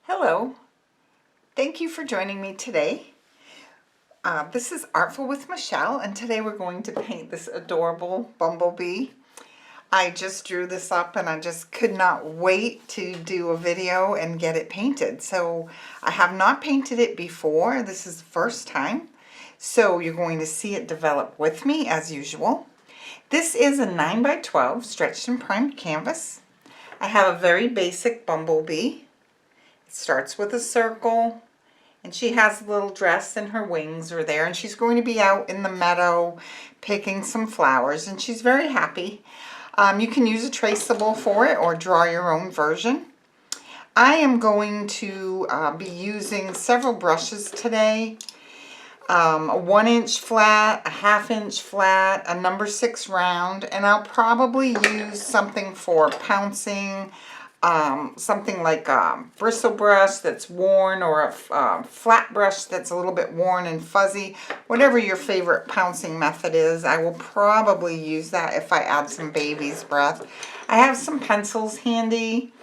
Hello, thank you for joining me today. This is Artful with Michelle, and today we're going to paint this adorable bumblebee. I just drew this up and I just could not wait to do a video and get it painted. So I have not painted it before. This is the first time. So you're going to see it develop with me as usual. This is a 9 by 12 stretched and primed canvas. I have a very basic bumblebee. It starts with a circle, and she has a little dress and her wings are there, and she's going to be out in the meadow picking some flowers, and she's very happy. You can use a traceable for it or draw your own version. I am going to be using several brushes today. A 1-inch flat, a 1/2 inch flat, a number 6 round, and I'll probably use something for pouncing, something like a bristle brush that's worn, or a flat brush that's a little bit worn and fuzzy. Whatever your favorite pouncing method is, I will probably use that if I add some baby's breath. I have some pencils handy.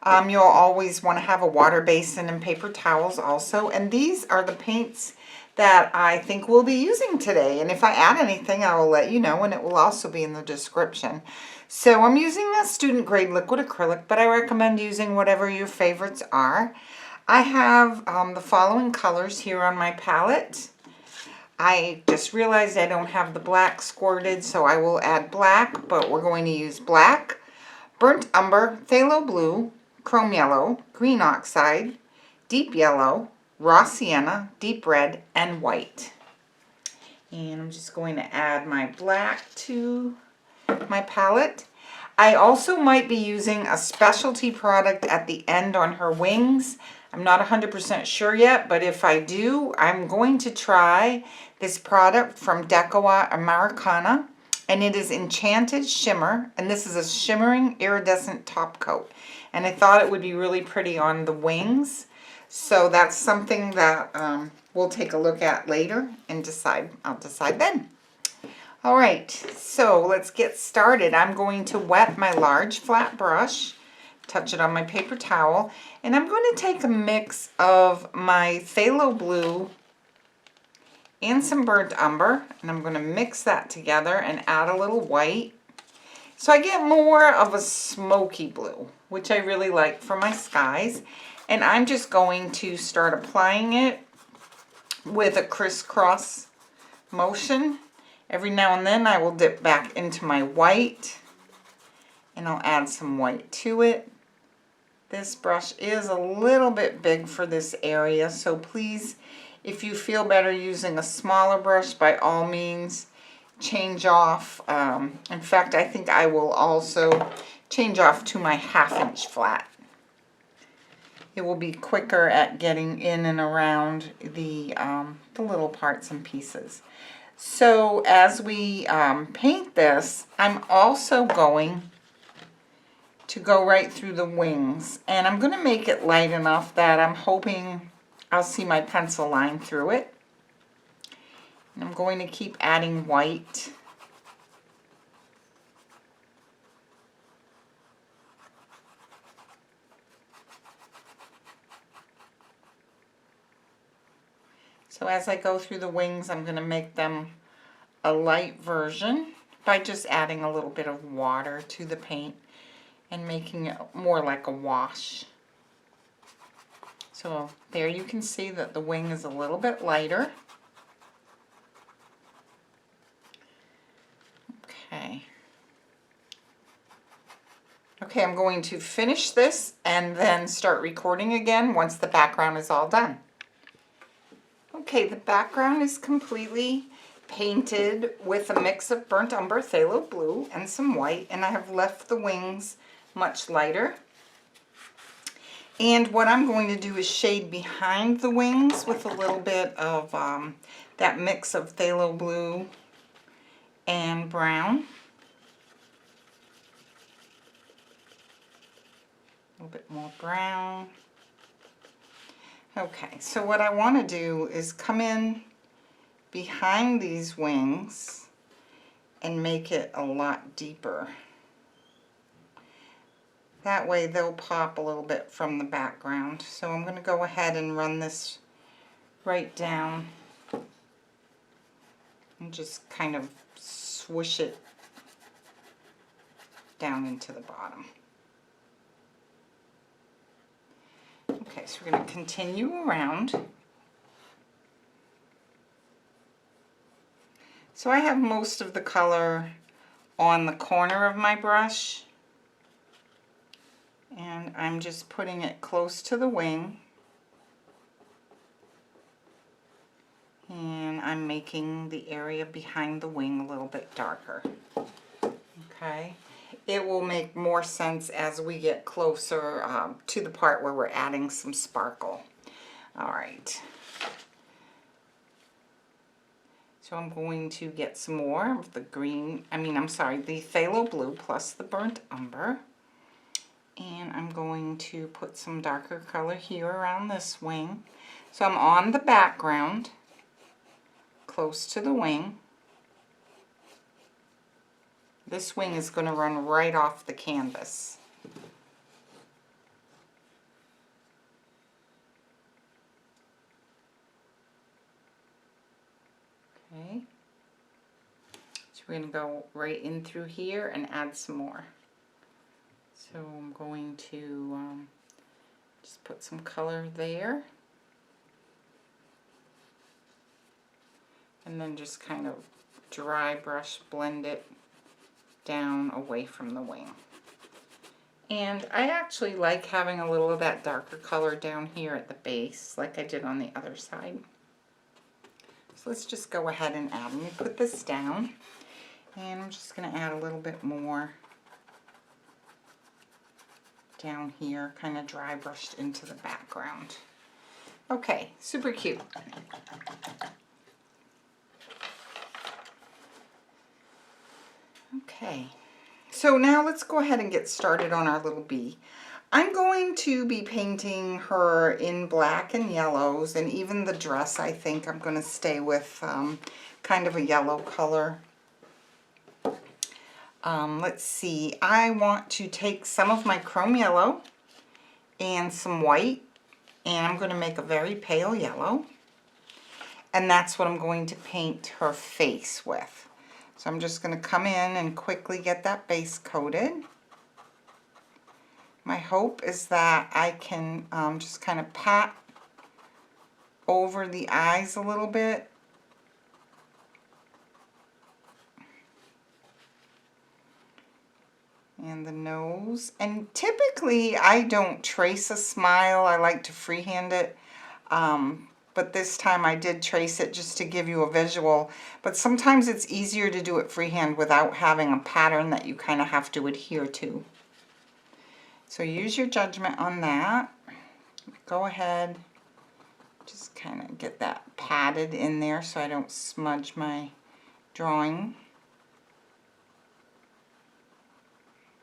You'll always want to have a water basin and paper towels also, and these are the paints that I think we'll be using today, and if I add anything I will let you know, and it will also be in the description. So I'm using a student grade liquid acrylic, but I recommend using whatever your favorites are. I have the following colors here on my palette. I just realized I don't have the black squirted, so I will add black, but we're going to use black, burnt umber, phthalo blue, chrome yellow, green oxide, deep yellow, raw sienna, deep red, and white. And I'm just going to add my black to my palette. I also might be using a specialty product at the end on her wings. I'm not 100% sure yet, but if I do, I'm going to try this product from DecoArt Americana, and it is Enchanted Shimmer, and this is a shimmering iridescent top coat. And I thought it would be really pretty on the wings. So that's something that we'll take a look at later and decide. I'll decide then. All right, so let's get started. I'm going to wet my large flat brush, touch it on my paper towel, and I'm going to take a mix of my phthalo blue and some burnt umber, and I'm going to mix that together and add a little white. So I get more of a smoky blue, which I really like for my skies. And I'm just going to start applying it with a crisscross motion. Every now and then I will dip back into my white, and I'll add some white to it. This brush is a little bit big for this area, so please, if you feel better using a smaller brush, by all means, change off. In fact, I think I will also change off to my 1/2 inch flat. It will be quicker at getting in and around the little parts and pieces. So as we paint this, I'm also going to go right through the wings. And I'm going to make it light enough that I'm hoping I'll see my pencil line through it. And I'm going to keep adding white. So as I go through the wings, I'm going to make them a light version by just adding a little bit of water to the paint and making it more like a wash. So there you can see that the wing is a little bit lighter. Okay. Okay, I'm going to finish this and then start recording again once the background is all done. Okay, the background is completely painted with a mix of burnt umber, phthalo blue, and some white, and I have left the wings much lighter. And what I'm going to do is shade behind the wings with a little bit of that mix of phthalo blue and brown. A little bit more brown. Okay, so what I want to do is come in behind these wings and make it a lot deeper. That way they'll pop a little bit from the background. So I'm going to go ahead and run this right down and just kind of swoosh it down into the bottom. Okay, so we're going to continue around. So I have most of the color on the corner of my brush, and I'm just putting it close to the wing, and I'm making the area behind the wing a little bit darker. Okay, it will make more sense as we get closer to the part where we're adding some sparkle. All right. So I'm going to get some more of the green, the Phthalo Blue plus the burnt umber. And I'm going to put some darker color here around this wing. So I'm on the background, close to the wing. This wing is going to run right off the canvas. Okay, so we're going to go right in through here and add some more. So I'm going to just put some color there. And then just kind of dry brush blend it down away from the wing. And I actually like having a little of that darker color down here at the base, like I did on the other side. So let's just go ahead and add. Let me put this down, and I'm just going to add a little bit more down here, kind of dry brushed into the background. Okay, super cute. Okay, so now let's go ahead and get started on our little bee. I'm going to be painting her in black and yellows, and even the dress I think I'm going to stay with kind of a yellow color. Let's see, I want to take some of my chrome yellow and some white, and I'm going to make a very pale yellow, and that's what I'm going to paint her face with. So I'm just going to come in and quickly get that base coated. My hope is that I can just kind of pat over the eyes a little bit. And the nose. And typically I don't trace a smile. I like to freehand it. But this time I did trace it just to give you a visual. But sometimes it's easier to do it freehand without having a pattern that you kind of have to adhere to. So use your judgment on that. Go ahead, just kind of get that patted in there so I don't smudge my drawing.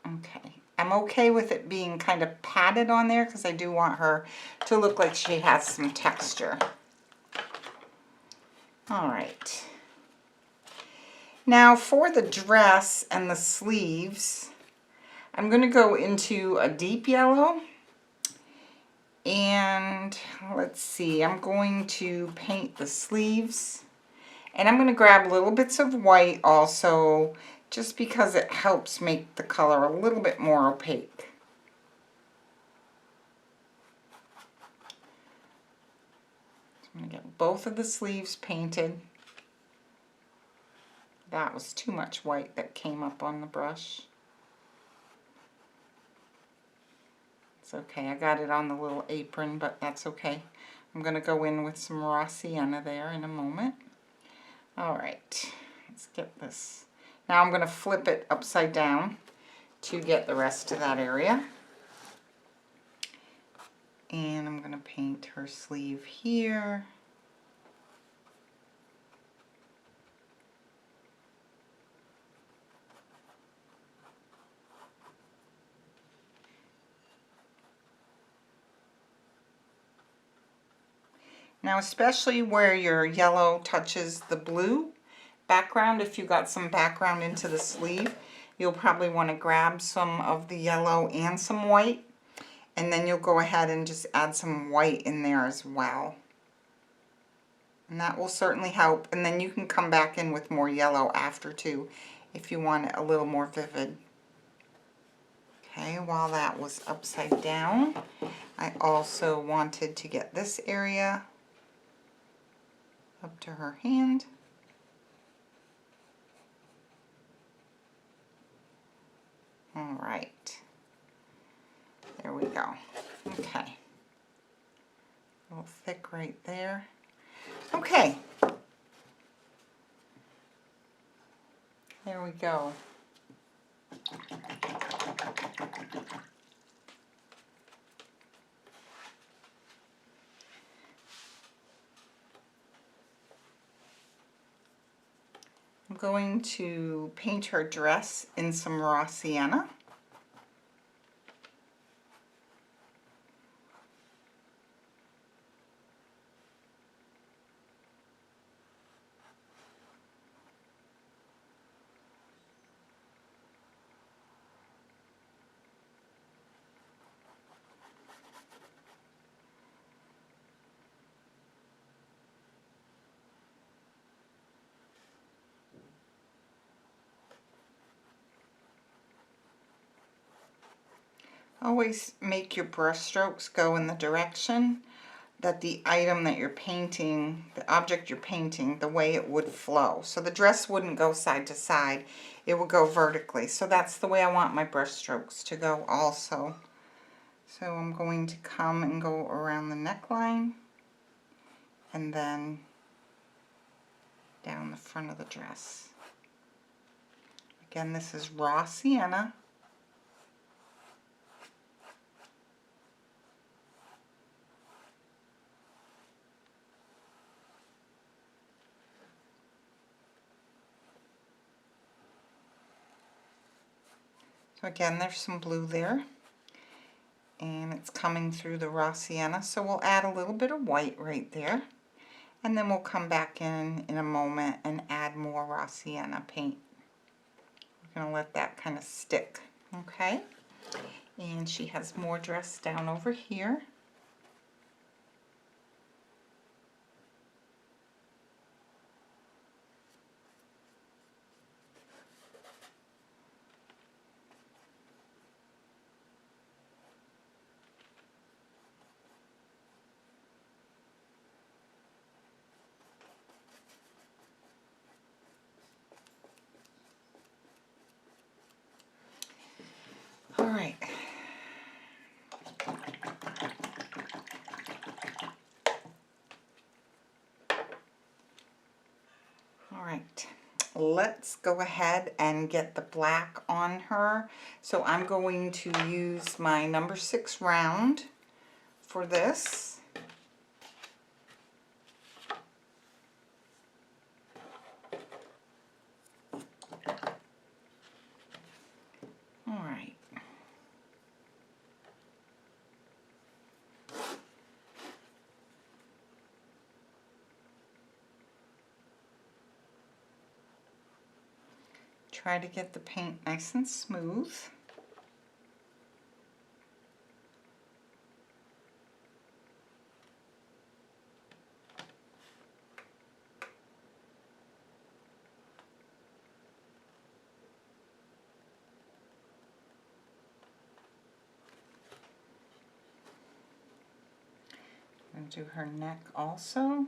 Okay, I'm okay with it being kind of patted on there because I do want her to look like she has some texture. All right. Now for the dress and the sleeves, I'm going to go into a deep yellow, and let's see, I'm going to paint the sleeves, and I'm going to grab little bits of white also, just because it helps make the color a little bit more opaque. So I'm going to get both of the sleeves painted. That was too much white that came up on the brush. It's okay, I got it on the little apron, but that's okay. I'm going to go in with some raw sienna there in a moment. All right, let's get this. Now I'm going to flip it upside down to get the rest of that area. And I'm going to paint her sleeve here. Now especially where your yellow touches the blue background, if you got some background into the sleeve, you'll probably want to grab some of the yellow and some white, and then you'll go ahead and just add some white in there as well. And that will certainly help. And then you can come back in with more yellow after too, if you want it a little more vivid. Okay, while that was upside down, I also wanted to get this area up to her hand. All right, there we go. Okay, a little thick right there. Okay, there we go. I'm going to paint her dress in some raw sienna. Always make your brush strokes go in the direction that the item that you're painting, the object you're painting, the way it would flow. So the dress wouldn't go side to side, it would go vertically. So that's the way I want my brush strokes to go also. So I'm going to come and go around the neckline and then down the front of the dress. Again, this is raw sienna. So again, there's some blue there, and it's coming through the raw sienna, so we'll add a little bit of white right there, and then we'll come back in a moment and add more raw sienna paint. We're going to let that kind of stick, okay? And she has more dress down over here. All right. All right. Let's go ahead and get the black on her. So I'm going to use my number 6 round for this. All right. Try to get the paint nice and smooth. And do her neck also.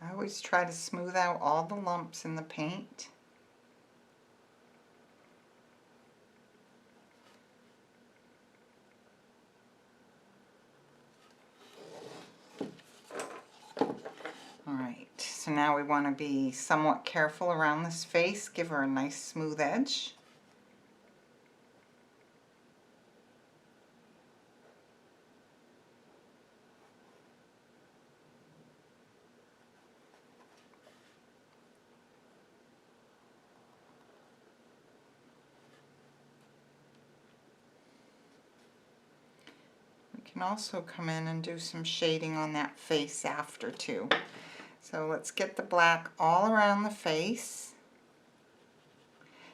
I always try to smooth out all the lumps in the paint. So now we want to be somewhat careful around this face, give her a nice smooth edge. We can also come in and do some shading on that face after too. So let's get the black all around the face.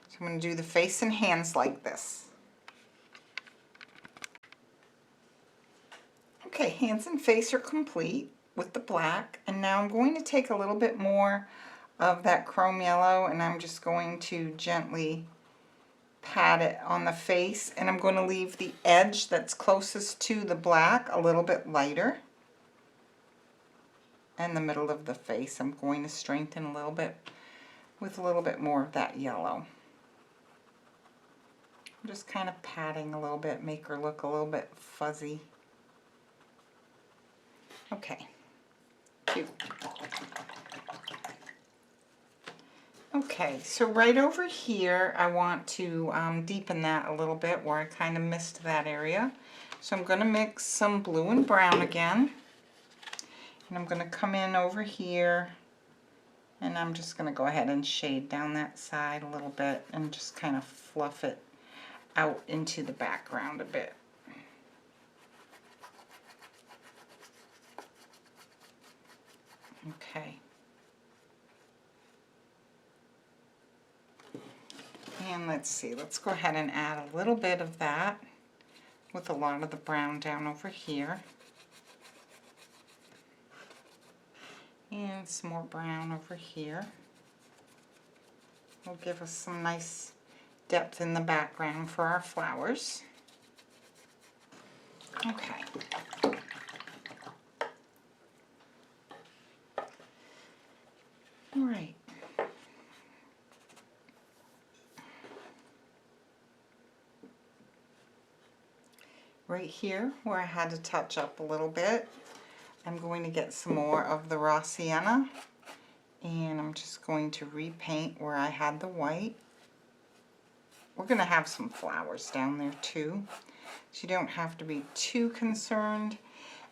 So I'm going to do the face and hands like this. Okay, hands and face are complete with the black, and now I'm going to take a little bit more of that chrome yellow and I'm just going to gently pat it on the face, and I'm going to leave the edge that's closest to the black a little bit lighter. And the middle of the face I'm going to strengthen a little bit with a little bit more of that yellow. I'm just kind of patting a little bit, make her look a little bit fuzzy. Okay, cute. Okay, so right over here I want to deepen that a little bit where I kind of missed that area. So I'm going to mix some blue and brown again. And I'm going to come in over here and I'm just going to go ahead and shade down that side a little bit and just kind of fluff it out into the background a bit. Okay. And let's see, let's go ahead and add a little bit of that with a lot of the brown down over here. And some more brown over here. Will give us some nice depth in the background for our flowers. Okay. All right. Right here where I had to touch up a little bit, I'm going to get some more of the raw sienna and I'm just going to repaint where I had the white. We're going to have some flowers down there too, so you don't have to be too concerned.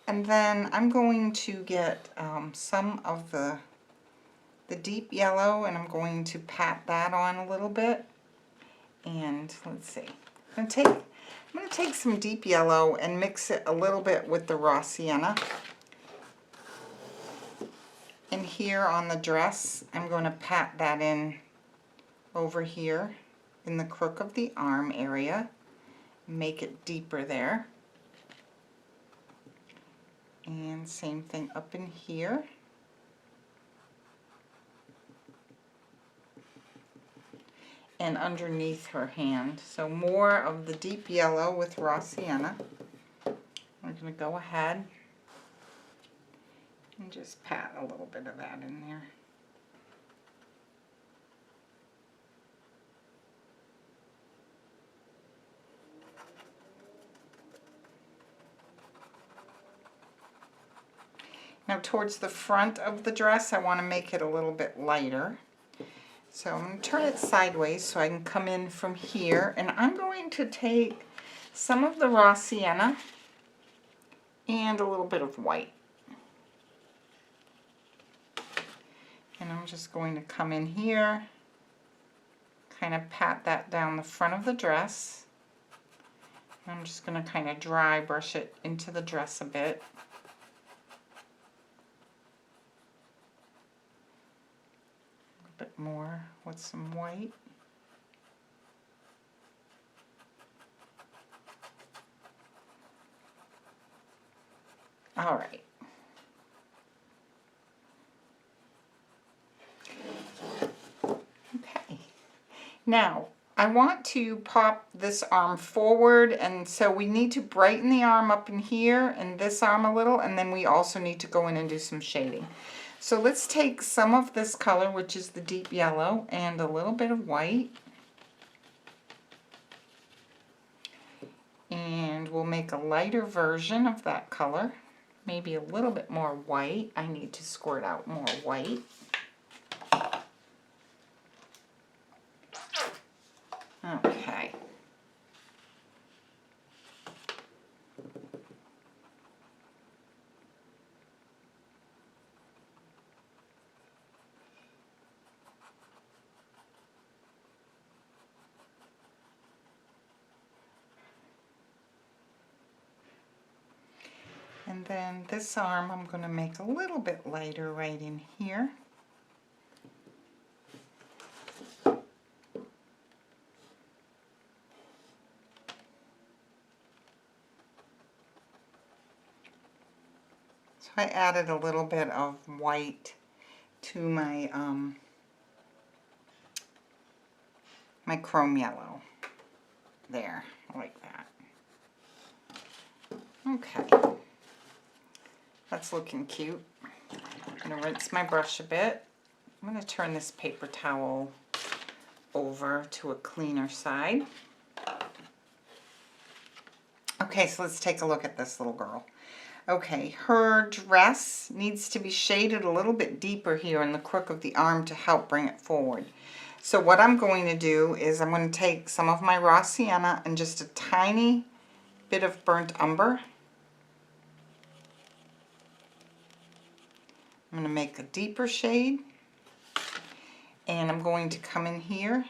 And then I'm going to get some of the deep yellow and I'm going to pat that on a little bit. And let's see, I'm going to take some deep yellow and mix it a little bit with the raw sienna. And here on the dress, I'm going to pat that in over here in the crook of the arm area. Make it deeper there. And same thing up in here. And underneath her hand. So more of the deep yellow with raw sienna. I'm going to go ahead and just pat a little bit of that in there. Now towards the front of the dress I want to make it a little bit lighter. So I'm going to turn it sideways so I can come in from here, and I'm going to take some of the raw sienna and a little bit of white. And I'm just going to come in here, kind of pat that down the front of the dress. And I'm just going to kind of dry brush it into the dress a bit. A bit more with some white. All right. Okay. Now, I want to pop this arm forward, and so we need to brighten the arm up in here and this arm a little, and then we also need to go in and do some shading. So let's take some of this color, which is the deep yellow, and a little bit of white. And we'll make a lighter version of that color. Maybe a little bit more white. I need to squirt out more white. And then this arm I'm going to make a little bit lighter right in here. So I added a little bit of white to my my chrome yellow. There, like that. Okay, that's looking cute. I'm going to rinse my brush a bit. I'm going to turn this paper towel over to a cleaner side. Okay, so let's take a look at this little girl. Okay, her dress needs to be shaded a little bit deeper here in the crook of the arm to help bring it forward. So what I'm going to do is I'm going to take some of my raw sienna and just a tiny bit of burnt umber. I'm going to make a deeper shade, and I'm going to come in here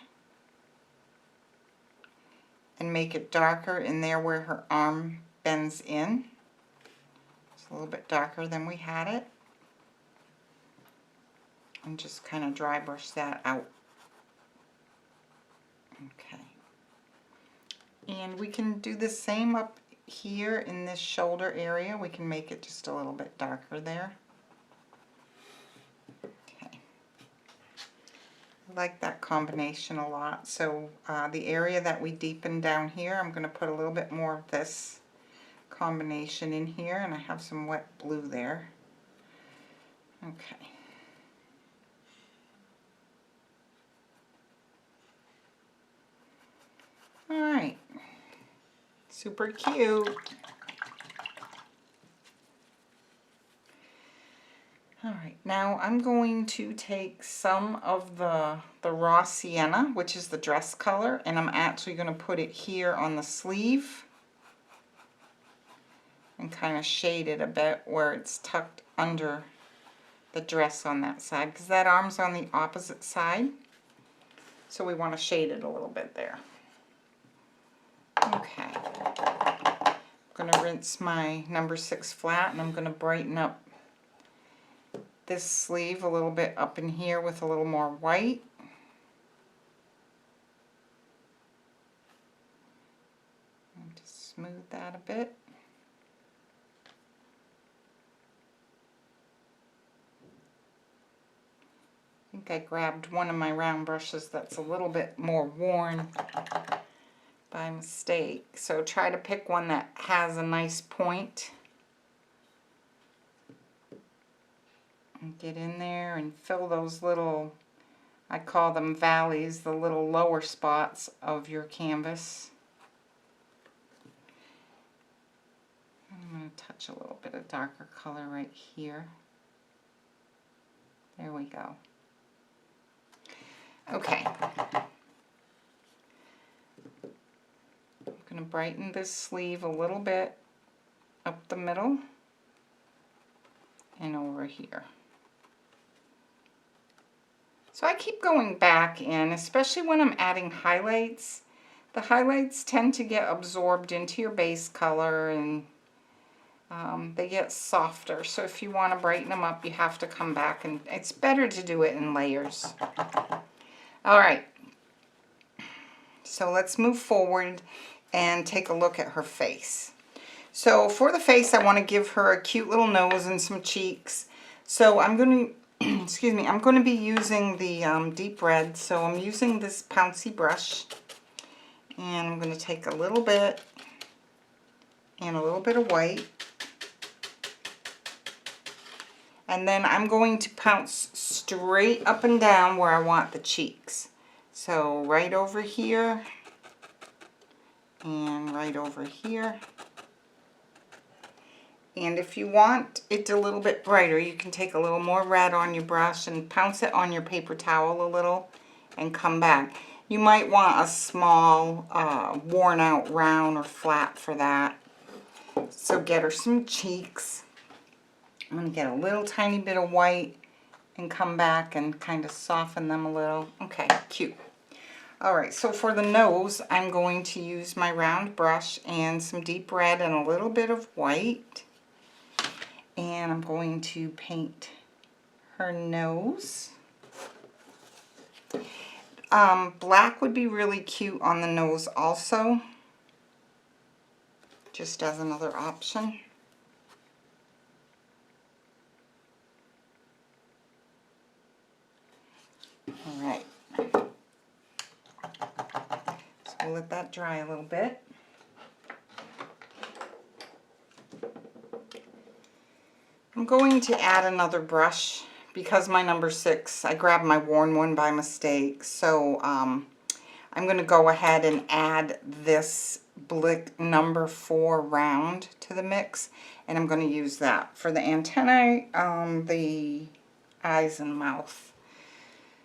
and make it darker in there where her arm bends in. It's a little bit darker than we had it. And just kind of dry brush that out. Okay. And we can do the same up here in this shoulder area. We can make it just a little bit darker there. Okay. I like that combination a lot. So the area that we deepen down here, I'm going to put a little bit more of this combination in here, and I have some wet blue there. Okay. Alright, super cute. Alright, now I'm going to take some of the raw sienna, which is the dress color, and I'm actually going to put it here on the sleeve and kind of shade it a bit where it's tucked under the dress on that side, because that arm's on the opposite side, so we want to shade it a little bit there. Okay, I'm going to rinse my number 6 flat, and I'm going to brighten up this sleeve a little bit up in here with a little more white. And just smooth that a bit. I think I grabbed one of my round brushes that's a little bit more worn by mistake. So try to pick one that has a nice point. And get in there and fill those little, I call them valleys, the little lower spots of your canvas. I'm going to touch a little bit of darker color right here. There we go. Okay. I'm going to brighten this sleeve a little bit up the middle and over here. So I keep going back in, especially when I'm adding highlights. The highlights tend to get absorbed into your base color, and they get softer. So if you want to brighten them up, you have to come back, and it's better to do it in layers. All right. So let's move forward and take a look at her face. So for the face, I want to give her a cute little nose and some cheeks. So I'm going to, excuse me, I'm going to be using the deep red. So I'm using this pouncy brush, and I'm going to take a little bit and a little bit of white. And then I'm going to pounce straight up and down where I want the cheeks. So right over here and right over here. And if you want it a little bit brighter, you can take a little more red on your brush and pounce it on your paper towel a little and come back. You might want a small worn out round or flat for that. So get her some cheeks. I'm going to get a little tiny bit of white and come back and kind of soften them a little. Okay, cute. Alright, so for the nose, I'm going to use my round brush and some deep red and a little bit of white. And I'm going to paint her nose. Black would be really cute on the nose also, just as another option. Alright, so we'll let that dry a little bit. I'm going to add another brush because my number 6, I grabbed my worn one by mistake, so I'm going to go ahead and add this Blick number 4 round to the mix, and I'm going to use that for the antennae, the eyes and mouth.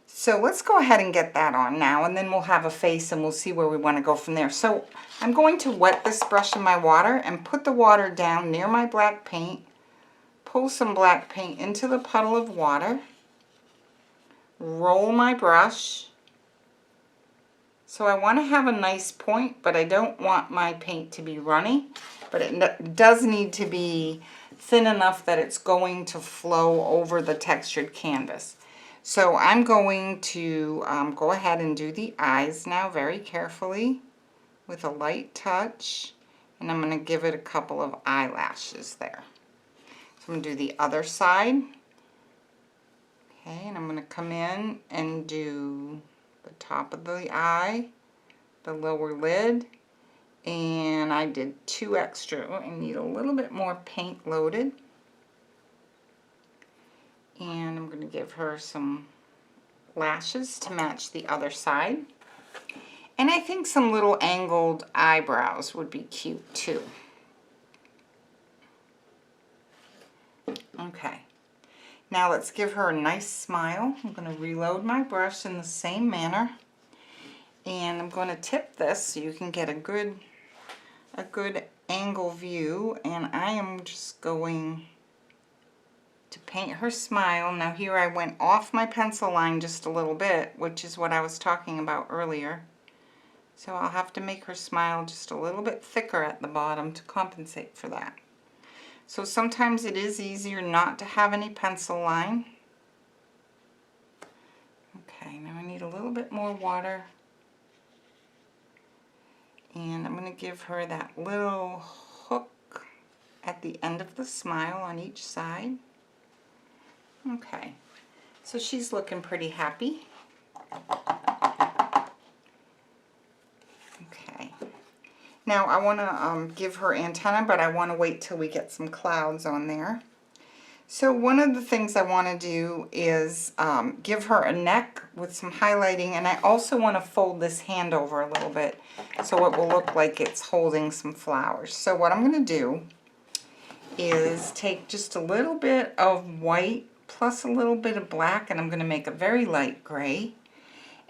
So let's go ahead and get that on now, and then we'll have a face and we'll see where we want to go from there. So I'm going to wet this brush in my water and put the water down near my black paint, pull some black paint into the puddle of water, roll my brush. So I want to have a nice point, but I don't want my paint to be runny, but it does need to be thin enough that it's going to flow over the textured canvas. So I'm going to go ahead and do the eyes now very carefully with a light touch, and I'm going to give it a couple of eyelashes there. So I'm going to do the other side. Okay, and I'm going to come in and do the top of the eye, the lower lid, and I did 2 extra. I need a little bit more paint loaded. And I'm going to give her some lashes to match the other side. And I think some little angled eyebrows would be cute too. Okay, now let's give her a nice smile. I'm going to reload my brush in the same manner. And I'm going to tip this so you can get a good angle view. And I am just going to paint her smile. Now here I went off my pencil line just a little bit, which is what I was talking about earlier. So I'll have to make her smile just a little bit thicker at the bottom to compensate for that. So sometimes it is easier not to have any pencil line. Okay, now I need a little bit more water. And I'm going to give her that little hook at the end of the smile on each side. Okay, so she's looking pretty happy. Okay, now I want to give her antenna, but I want to wait till we get some clouds on there. So one of the things I want to do is give her a neck with some highlighting, and I also want to fold this hand over a little bit so it will look like it's holding some flowers. So what I'm going to do is take just a little bit of white plus a little bit of black, and I'm going to make a very light gray,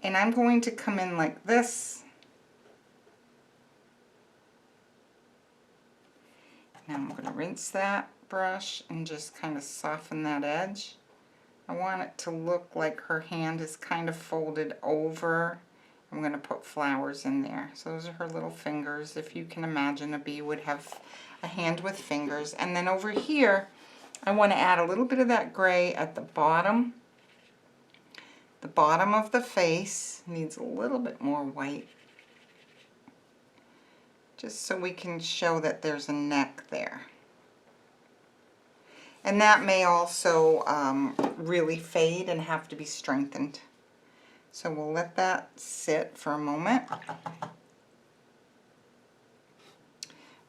and I'm going to come in like this. Now I'm going to rinse that brush and just kind of soften that edge. I want it to look like her hand is kind of folded over. I'm going to put flowers in there. So those are her little fingers. If you can imagine, a bee would have a hand with fingers. And then over here, I want to add a little bit of that gray at the bottom. The bottom of the face needs a little bit more white, just so we can show that there's a neck there. And that may also really fade and have to be strengthened. So we'll let that sit for a moment.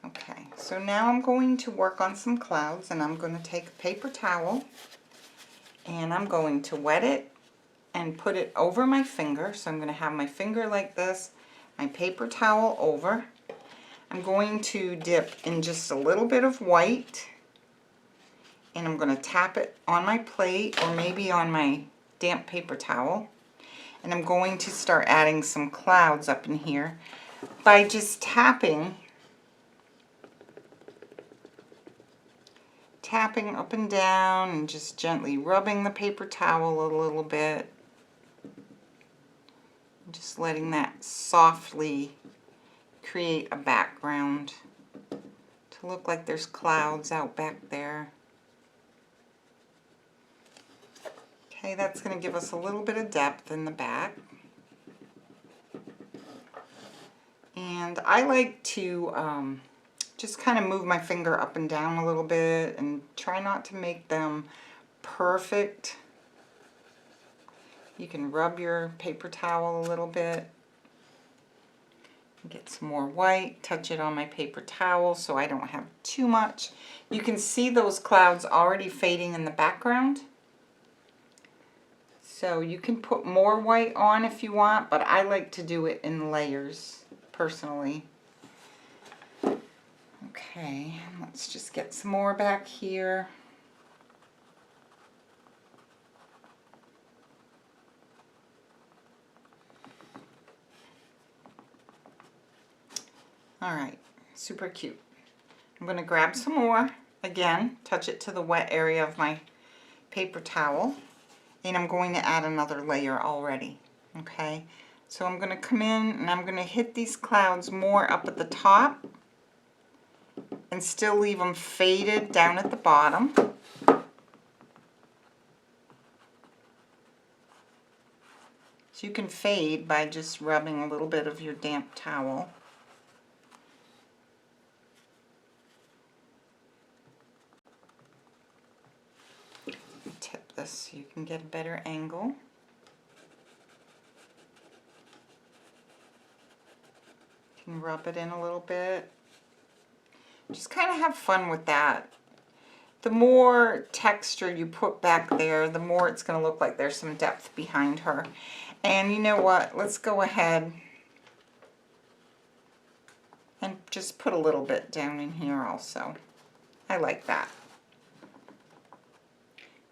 Okay, so now I'm going to work on some clouds, and I'm going to take a paper towel and I'm going to wet it and put it over my finger. So I'm going to have my finger like this, my paper towel over. I'm going to dip in just a little bit of white, and I'm going to tap it on my plate or maybe on my damp paper towel. And I'm going to start adding some clouds up in here by just tapping up and down and just gently rubbing the paper towel a little bit. Just letting that softly create a background to look like there's clouds out back there. Okay, that's going to give us a little bit of depth in the back. And I like to just kind of move my finger up and down a little bit and try not to make them perfect. You can rub your paper towel a little bit. Get some more white, touch it on my paper towel so I don't have too much. You can see those clouds already fading in the background. So you can put more white on if you want, but I like to do it in layers, personally. Okay, let's just get some more back here. All right, super cute. I'm going to grab some more, again, touch it to the wet area of my paper towel, and I'm going to add another layer already, okay? So I'm going to come in and I'm going to hit these clouds more up at the top and still leave them faded down at the bottom. So you can fade by just rubbing a little bit of your damp towel. Tip this so you can get a better angle. You can rub it in a little bit. Just kind of have fun with that. The more texture you put back there, the more it's going to look like there's some depth behind her. And you know what? Let's go ahead and just put a little bit down in here also. I like that.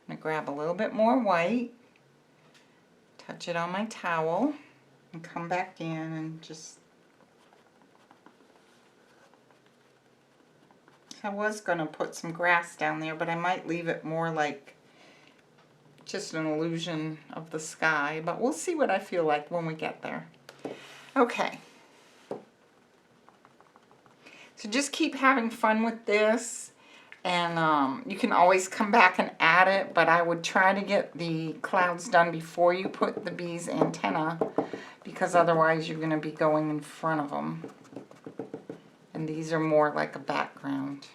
I'm going to grab a little bit more white, touch it on my towel, and come back in and just... I was going to put some grass down there, but I might leave it more like just an illusion of the sky, but we'll see what I feel like when we get there. Okay. So just keep having fun with this, and you can always come back and add it, but I would try to get the clouds done before you put the bee's antenna, because otherwise you're going to be going in front of them. And these are more like a background.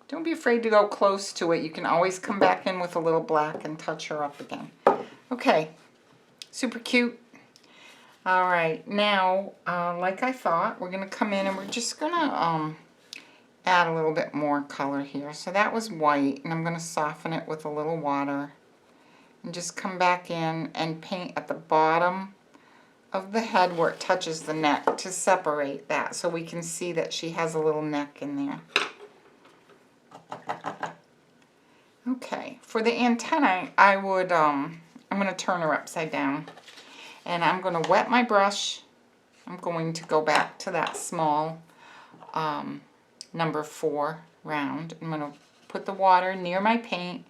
Don't be afraid to go close to it. You can always come back in with a little black and touch her up again. Okay, super cute. All right, now, like I thought, we're going to come in and we're just going to add a little bit more color here. So that was white, and I'm going to soften it with a little water. And just come back in and paint at the bottom of the head where it touches the neck to separate that so we can see that she has a little neck in there. Okay, for the antennae, I would, I'm going to turn her upside down. And I'm going to wet my brush. I'm going to go back to that small number 4 round. I'm going to put the water near my paint,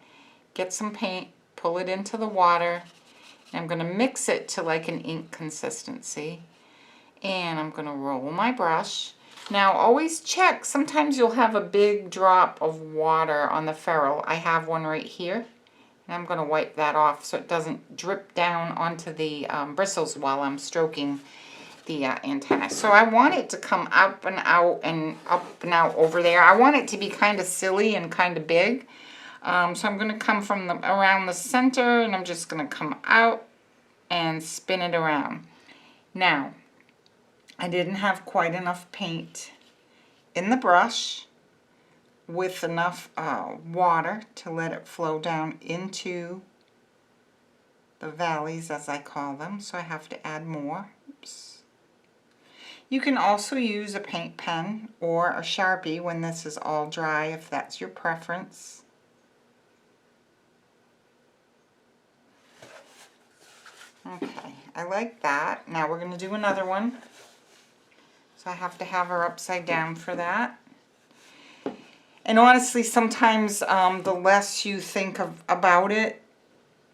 get some paint, pull it into the water. And I'm going to mix it to like an ink consistency. And I'm going to roll my brush. Now always check, sometimes you'll have a big drop of water on the ferrule. I have one right here. And I'm going to wipe that off so it doesn't drip down onto the bristles while I'm stroking the antenna. So I want it to come up and out and up and out over there. I want it to be kind of silly and kind of big. So I'm going to come from around the center, and I'm just going to come out and spin it around. Now, I didn't have quite enough paint in the brush with enough water to let it flow down into the valleys, as I call them, so I have to add more. Oops. You can also use a paint pen or a Sharpie when this is all dry, if that's your preference. Okay, I like that. Now we're going to do another one. So I have to have her upside down for that. And honestly, sometimes the less you think about it,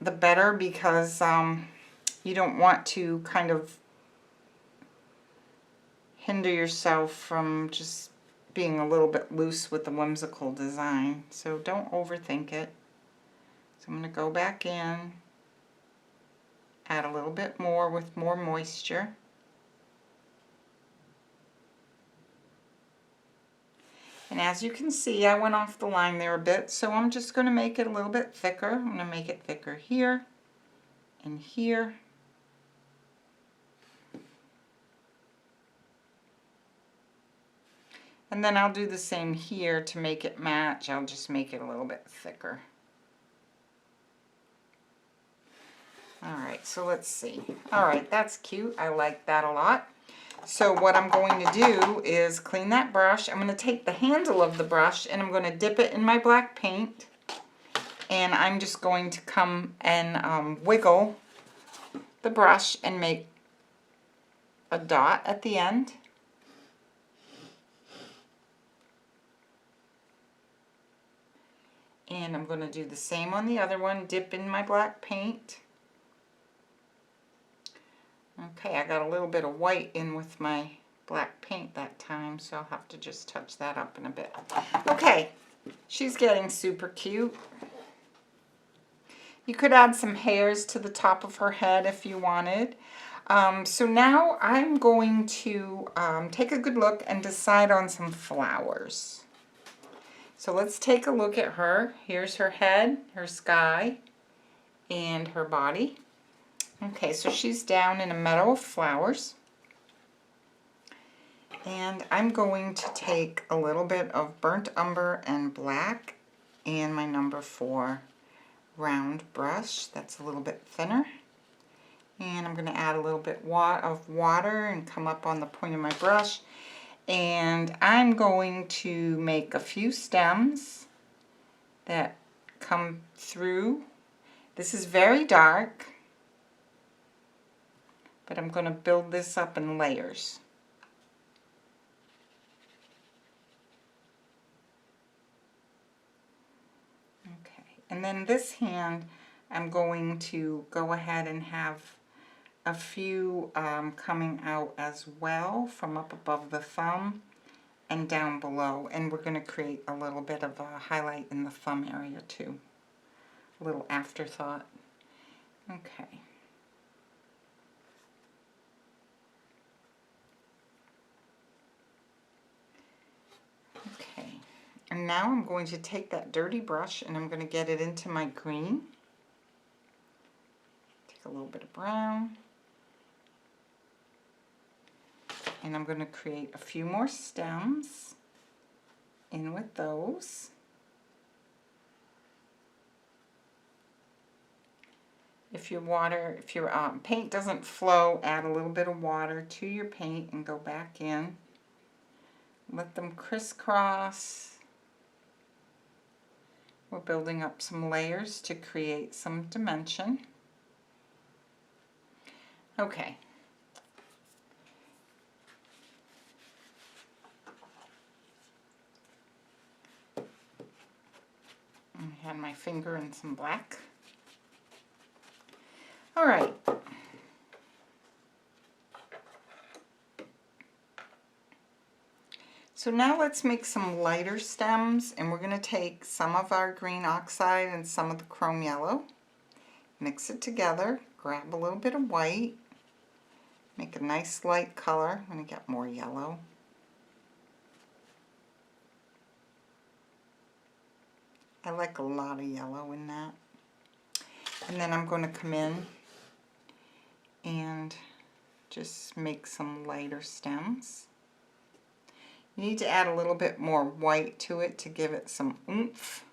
the better, because you don't want to kind of hinder yourself from just being a little bit loose with the whimsical design. So don't overthink it. So So I'm going to go back in, add a little bit more with more moisture. And as you can see, I went off the line there a bit, so I'm just going to make it a little bit thicker. I'm going to make it thicker here and here. And then I'll do the same here to make it match. I'll just make it a little bit thicker. Alright, so let's see. Alright, that's cute. I like that a lot. So what I'm going to do is clean that brush. I'm going to take the handle of the brush and I'm going to dip it in my black paint. And I'm just going to come and wiggle the brush and make a dot at the end. And I'm going to do the same on the other one, dip in my black paint. Okay, I got a little bit of white in with my black paint that time, so I'll have to just touch that up in a bit. Okay, she's getting super cute. You could add some hairs to the top of her head if you wanted. So now I'm going to take a good look and decide on some flowers. So let's take a look at her. Here's her head, her sky, and her body. Okay, so she's down in a meadow of flowers. And I'm going to take a little bit of burnt umber and black and my number 4 round brush. That's a little bit thinner. And I'm going to add a little bit of water and come up on the point of my brush. And I'm going to make a few stems that come through. This is very dark, but I'm going to build this up in layers. Okay, and then this hand, I'm going to go ahead and have a few coming out as well from up above the thumb and down below, and we're going to create a little bit of a highlight in the thumb area too. A little afterthought. Okay. Okay, and now I'm going to take that dirty brush and I'm going to get it into my green. Take a little bit of brown. And I'm going to create a few more stems in with those. If your paint doesn't flow, add a little bit of water to your paint and go back in. Let them crisscross. We're building up some layers to create some dimension. Okay. I had my finger in some black. All right. So now let's make some lighter stems, and we're going to take some of our green oxide and some of the chrome yellow, mix it together, grab a little bit of white, make a nice light color. I'm going to get more yellow. I like a lot of yellow in that. And then I'm going to come in and just make some lighter stems. You need to add a little bit more white to it to give it some oomph.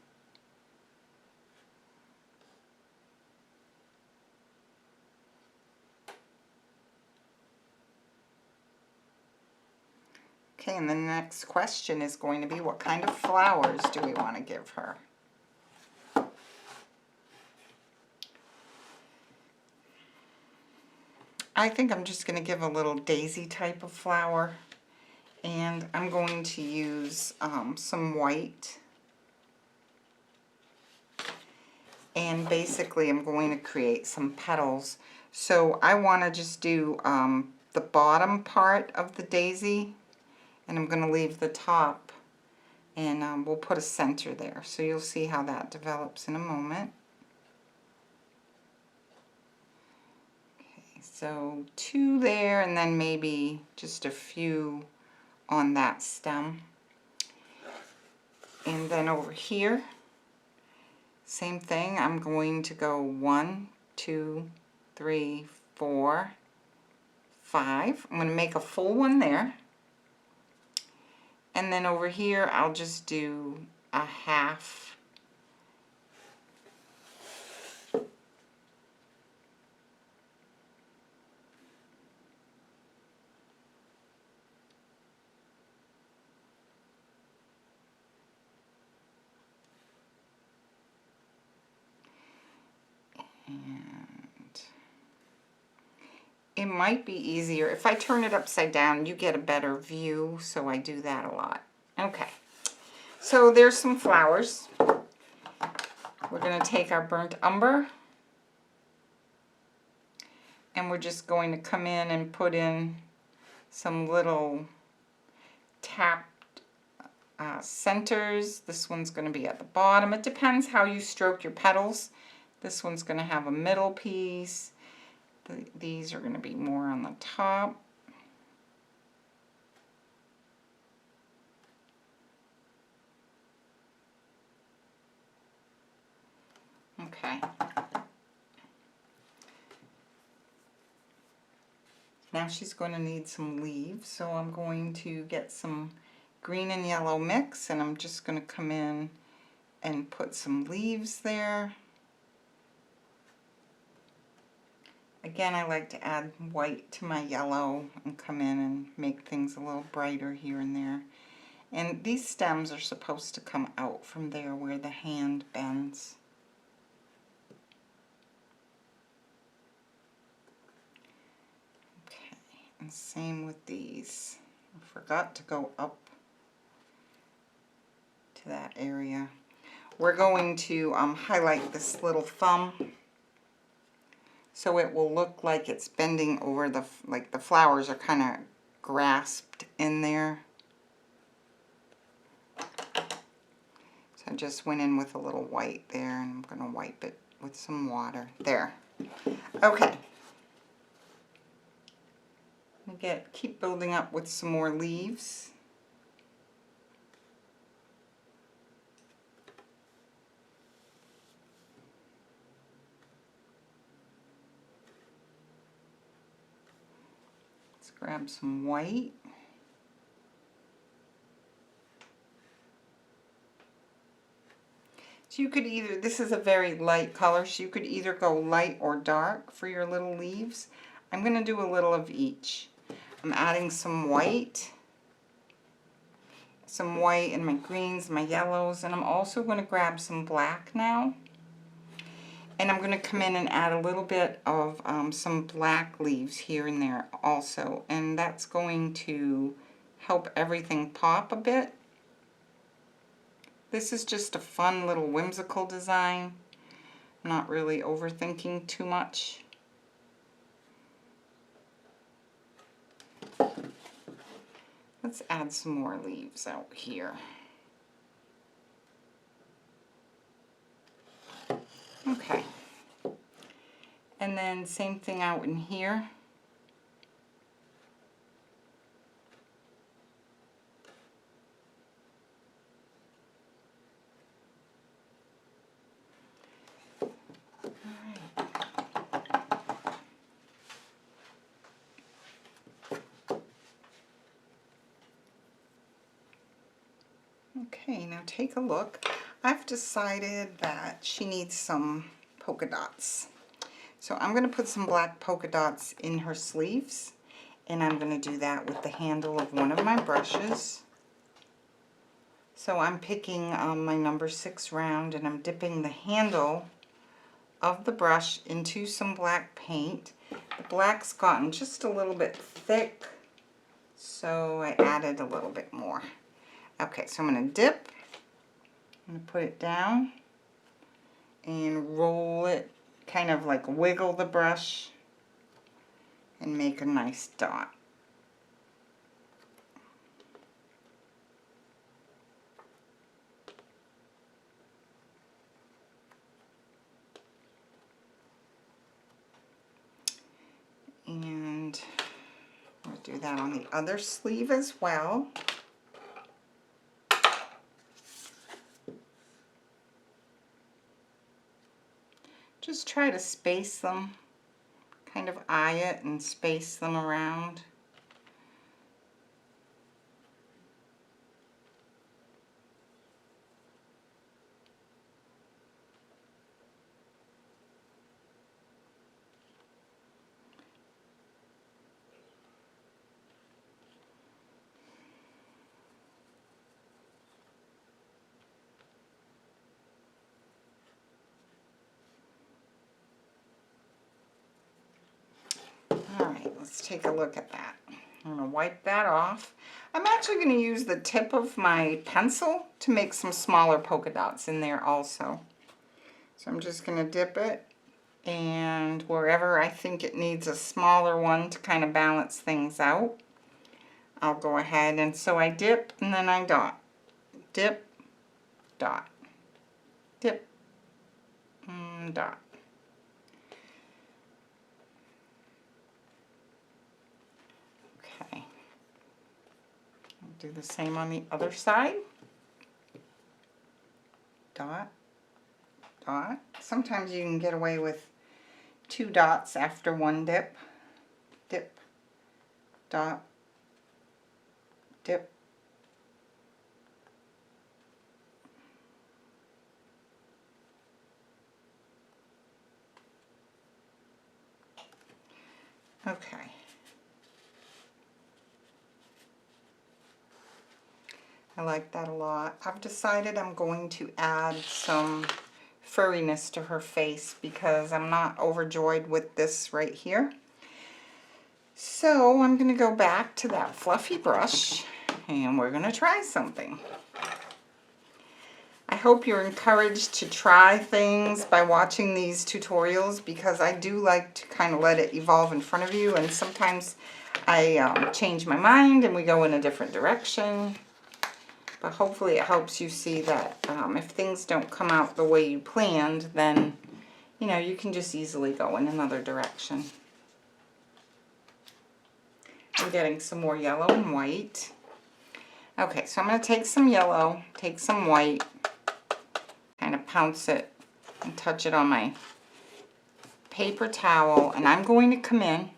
Okay, and the next question is going to be, what kind of flowers do we want to give her? I think I'm just going to give a little daisy type of flower, and I'm going to use some white, and basically I'm going to create some petals. So I want to just do the bottom part of the daisy, and I'm going to leave the top, and we'll put a center there. So you'll see how that develops in a moment. So 2 there, and then maybe just a few on that stem. And then over here, same thing. I'm going to go 1, 2, 3, 4, 5. I'm going to make a full one there. And then over here, I'll just do a half. And it might be easier if I turn it upside down. You get a better view, so I do that a lot. Okay, so there's some flowers. We're going to take our burnt umber, and we're just going to come in and put in some little tapped centers. This one's going to be at the bottom. It depends how you stroke your petals. This one's going to have a middle piece. These are going to be more on the top. Okay. Now she's going to need some leaves, so I'm going to get some green and yellow mix, and I'm just going to come in and put some leaves there. Again, I like to add white to my yellow and come in and make things a little brighter here and there. And these stems are supposed to come out from there where the hand bends. Okay, and same with these. I forgot to go up to that area. We're going to highlight this little thumb, so it will look like it's bending over the, like the flowers are kind of grasped in there. So I just went in with a little white there, and I'm going to wipe it with some water. There. Okay. Keep building up with some more leaves. Grab some white. So you could either, this is a very light color, so you could either go light or dark for your little leaves. I'm going to do a little of each. I'm adding some white in my greens, my yellows, and I'm also going to grab some black now. And I'm going to come in and add a little bit of some black leaves here and there also. And that's going to help everything pop a bit. This is just a fun little whimsical design. I'm not really overthinking too much. Let's add some more leaves out here. Okay. And then same thing out in here. Okay, now take a look. I've decided that she needs some polka dots. So I'm going to put some black polka dots in her sleeves, and I'm going to do that with the handle of one of my brushes. So I'm picking my number 6 round, and I'm dipping the handle of the brush into some black paint. The black's gotten just a little bit thick, so I added a little bit more. Okay, so I'm going to dip, I'm going to put it down and roll it, kind of like wiggle the brush and make a nice dot. Do that on the other sleeve as well. Just try to space them, kind of eye it and space them around. Alright, let's take a look at that. I'm going to wipe that off. I'm actually going to use the tip of my pencil to make some smaller polka dots in there also. So I'm just going to dip it, and wherever I think it needs a smaller one to kind of balance things out, I'll go ahead, and so I dip and then I dot. Dip, dot. Dip, dot. Okay. I'll do the same on the other side. Dot, dot. Sometimes you can get away with 2 dots after one dip. Dip, dot, dip. Okay. I like that a lot. I've decided I'm going to add some furriness to her face because I'm not overjoyed with this right here. So I'm going to go back to that fluffy brush and we're going to try something. I hope you're encouraged to try things by watching these tutorials, because I do like to kind of let it evolve in front of you, and sometimes I change my mind and we go in a different direction. But hopefully it helps you see that if things don't come out the way you planned, then you know you can just easily go in another direction. I'm getting some more yellow and white. Okay, so I'm going to take some yellow, take some white, kind of pounce it and touch it on my paper towel, and I'm going to come in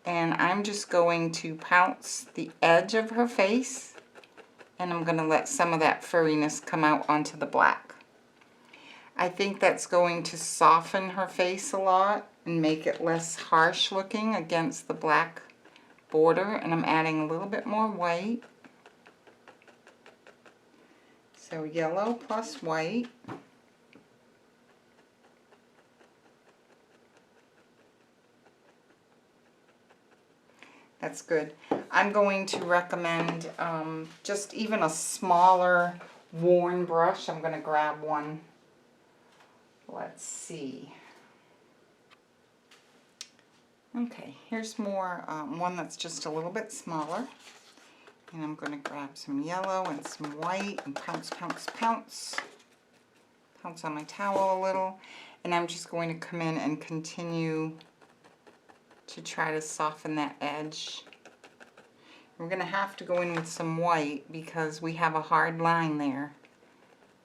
and I'm just going to pounce the edge of her face, and I'm going to let some of that furriness come out onto the black. I think that's going to soften her face a lot and make it less harsh looking against the black border, and I'm adding a little bit more white. So yellow plus white. That's good. I'm going to recommend just even a smaller worn brush. I'm going to grab one. Let's see. Okay, here's more, one that's just a little bit smaller. And I'm going to grab some yellow and some white and pounce, pounce, pounce. Pounce on my towel a little. And I'm just going to come in and continue to try to soften that edge. We're going to have to go in with some white because we have a hard line there.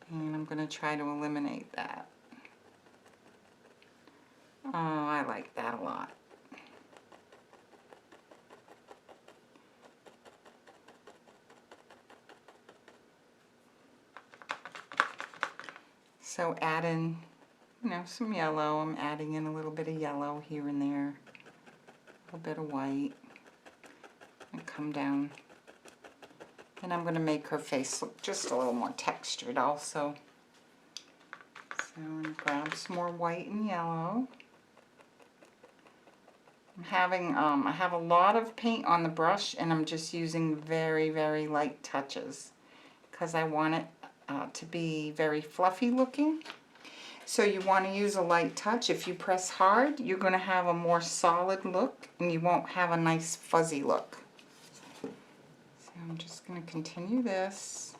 And I'm going to try to eliminate that. Oh, I like that a lot. So add in, you know, some yellow. I'm adding in a little bit of yellow here and there. A little bit of white. And come down. And I'm going to make her face look just a little more textured also. So I'm going to grab some more white and yellow. I'm having, I have a lot of paint on the brush, and I'm just using very, very light touches because I want it to be very fluffy looking. So you want to use a light touch. If you press hard, you're going to have a more solid look and you won't have a nice fuzzy look. So I'm just going to continue this.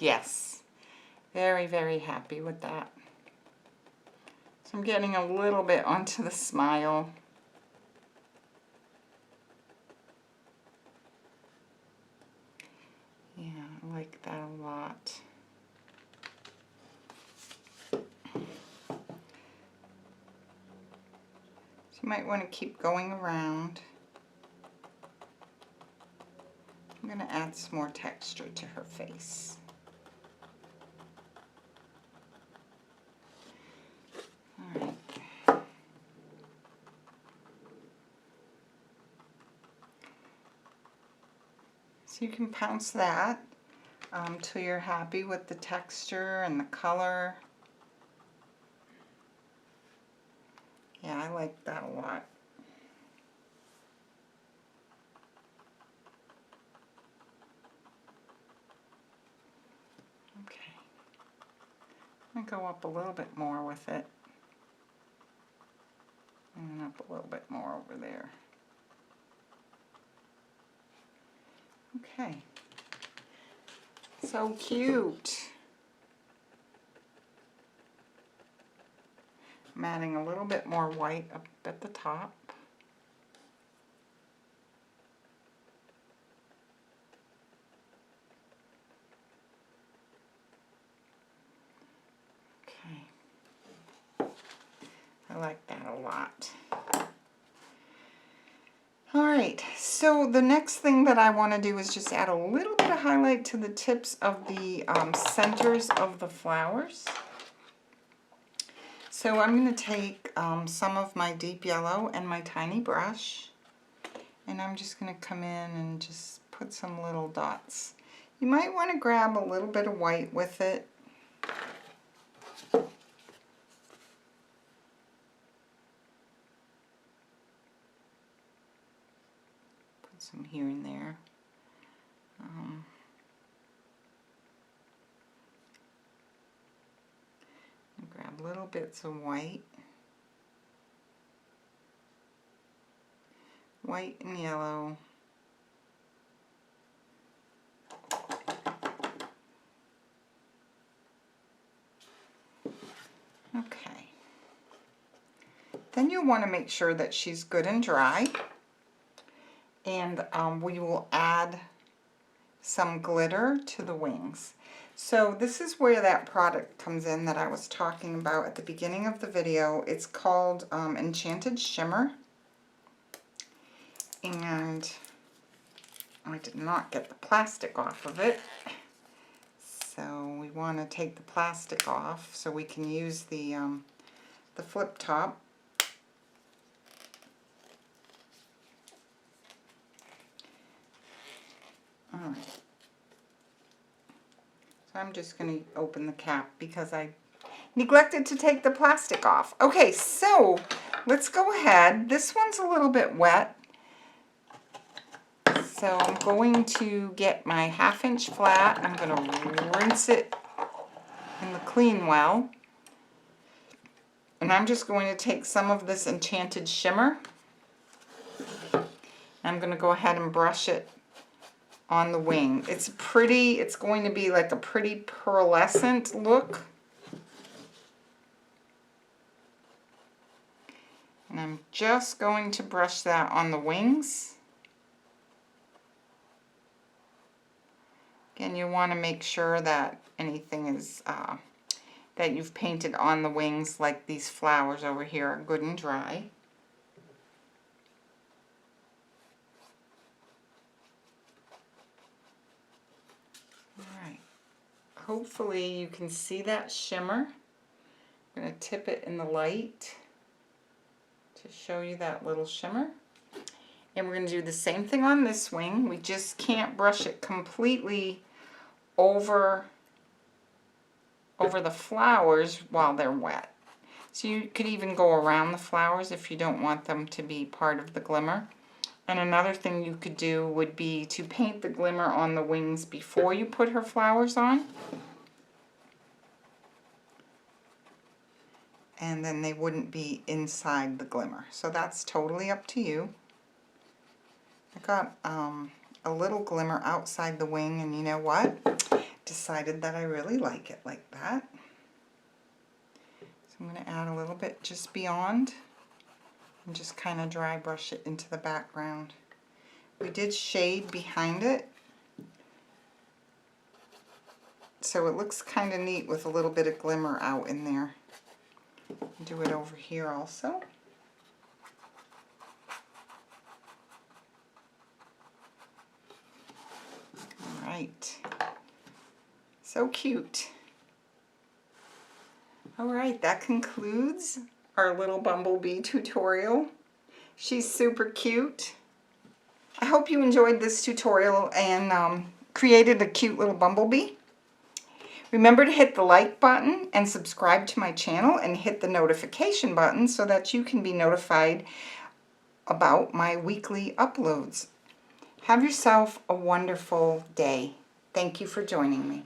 Yes, very, very happy with that. So I'm getting a little bit onto the smile. Yeah, I like that a lot. So you might want to keep going around. I'm going to add some more texture to her face. All right. So you can pounce that till you're happy with the texture and the color. Yeah, I like that a lot. Okay. I'm going to go up a little bit more with it. And up a little bit more over there. Okay. So cute. I'm adding a little bit more white up at the top. Okay. I like that a lot. Alright, so the next thing that I want to do is just add a little bit of highlight to the tips of the centers of the flowers. So I'm going to take some of my deep yellow and my tiny brush, and I'm just going to come in and just put some little dots. You might want to grab a little bit of white with it. Some here and there. Grab little bits of white. White and yellow. Okay. Then you want to make sure that she's good and dry. And we will add some glitter to the wings. So this is where that product comes in that I was talking about at the beginning of the video. It's called Enchanted Shimmer. And I did not get the plastic off of it. So we want to take the plastic off so we can use the flip top. Alright. So I'm just going to open the cap because I neglected to take the plastic off. Okay, so let's go ahead. This one's a little bit wet. So I'm going to get my 1/2 inch flat. I'm going to rinse it in the clean well. And I'm just going to take some of this Enchanted Shimmer. I'm going to go ahead and brush it on the wing. It's pretty, it's going to be like a pretty pearlescent look. And I'm just going to brush that on the wings. Again, you want to make sure that anything is, that you've painted on the wings, like these flowers over here, are good and dry. Alright, hopefully you can see that shimmer. I'm going to tip it in the light to show you that little shimmer. And we're going to do the same thing on this wing. We just can't brush it completely over the flowers while they're wet. So you could even go around the flowers if you don't want them to be part of the glimmer. And another thing you could do would be to paint the glimmer on the wings before you put her flowers on. And then they wouldn't be inside the glimmer. So that's totally up to you. I got a little glimmer outside the wing, and you know what? decided that I really like it like that. So I'm going to add a little bit just beyond and just kind of dry brush it into the background. We did shade behind it, so it looks kind of neat with a little bit of glimmer out in there. Do it over here also. All right. So cute. All right, that concludes our little bumblebee tutorial. She's super cute. I hope you enjoyed this tutorial and created a cute little bumblebee. Remember to hit the like button and subscribe to my channel and hit the notification button so that you can be notified about my weekly uploads. Have yourself a wonderful day. Thank you for joining me.